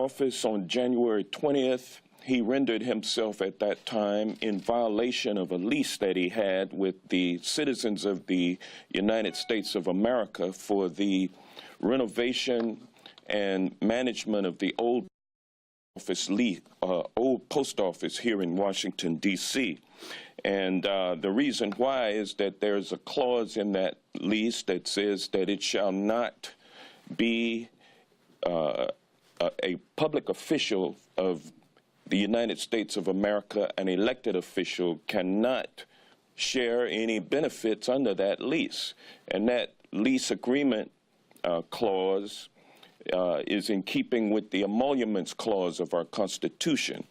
office on January 20th, he rendered himself at that time in violation of a lease that he had with the citizens of the United States of America for the renovation and management of the old post office here in Washington, D.C. And the reason why is that there's a clause in that lease that says that it shall not be a public official of the United States of America, an elected official, cannot share any benefits under that lease. And that lease agreement clause is in keeping with the emoluments clause of our Constitution.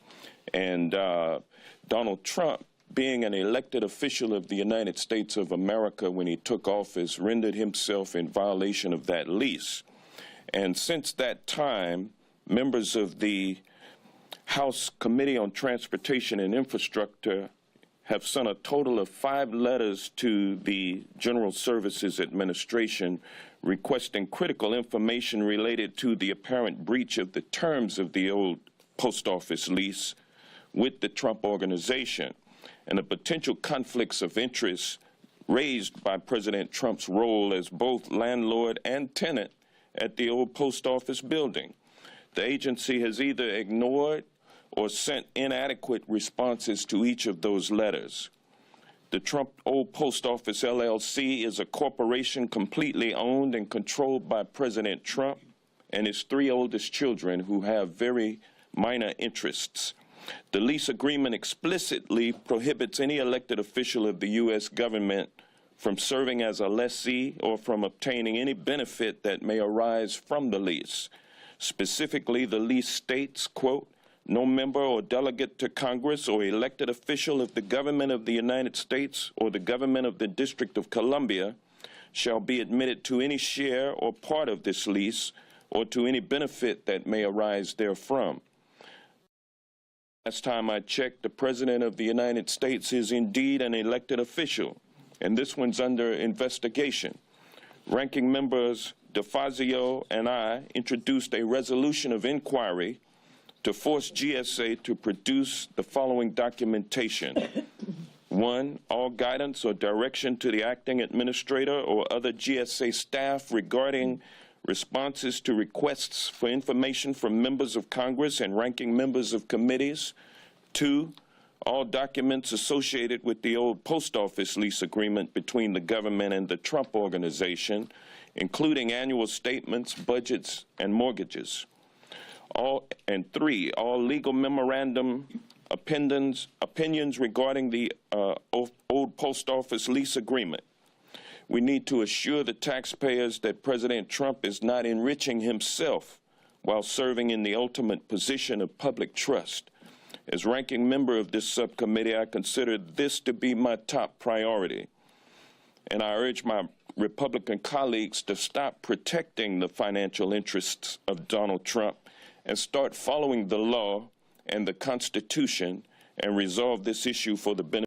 And Donald Trump, being an elected official of the United States of America when he took office, rendered himself in violation of that lease. And since that time, members of the House Committee on Transportation and Infrastructure have sent a total of 5 letters to the General Services Administration requesting critical information related to the apparent breach of the terms of the old post office lease with the Trump Organization and the potential conflicts of interest raised by President Trump's role as both landlord and tenant at the old post office building. The agency has either ignored or sent inadequate responses to each of those letters. The Trump Old Post Office LLC is a corporation completely owned and controlled by President Trump and his 3 oldest children who have very minor interests. The lease agreement explicitly prohibits any elected official of the U.S. government from serving as a lessee or from obtaining any benefit that may arise from the lease. Specifically, the lease states, quote, "No member or delegate to Congress or elected official of the government of the United States or the government of the District of Columbia shall be admitted to any share or part of this lease or to any benefit that may arise therefrom." Last time I checked, the President of the United States is indeed an elected official, and this one's under investigation. Ranking members DeFazio and I introduced a resolution of inquiry to force GSA to produce the following documentation. 1, all guidance or direction to the acting administrator or other GSA staff regarding responses to requests for information from members of Congress and ranking members of committees. 2, all documents associated with the old post office lease agreement between the government and the Trump Organization, including annual statements, budgets, and mortgages. 3, all legal memorandum opinions regarding the old post office lease agreement. We need to assure the taxpayers that President Trump is not enriching himself while serving in the ultimate position of public trust. As ranking member of this subcommittee, I consider this to be my top priority. And I urge my Republican colleagues to stop protecting the financial interests of Donald Trump and start following the law and the Constitution and resolve this issue for the benefit